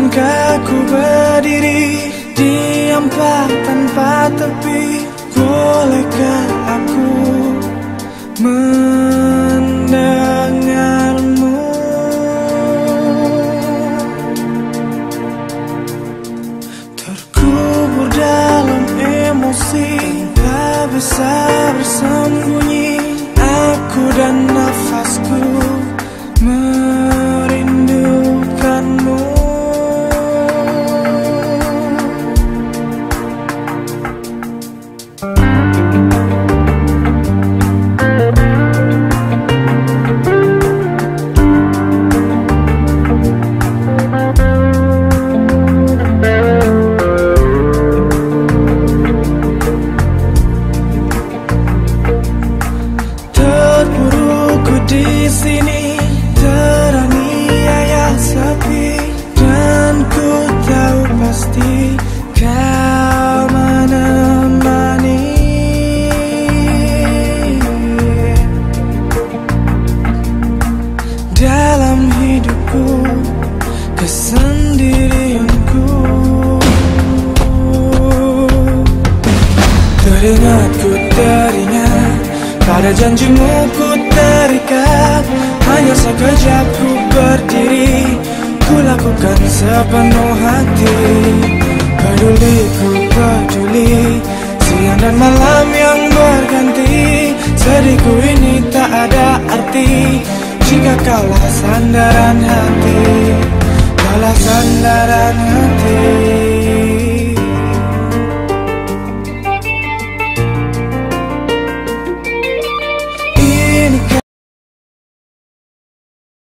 Bukankah ku berdiri di empat tanpa tepi? Bolehkah aku mendengarmu? Terkubur dalam emosi, tak bisa bersembunyi. Aku dan nafasku merindukanmu. Di sini teraniaya sepi, dan ku tahu pasti kau menemani. Dalam hidupku, kesendirianku, teringat pada janjimu ku terikat. Hanya sekejap ku berdiri, ku lakukan sepenuh hati. Peduli ku peduli, siang dan malam yang berganti. Sedihku ini tak ada arti jika kaulah sandaran hati, kaulah sandaran hati.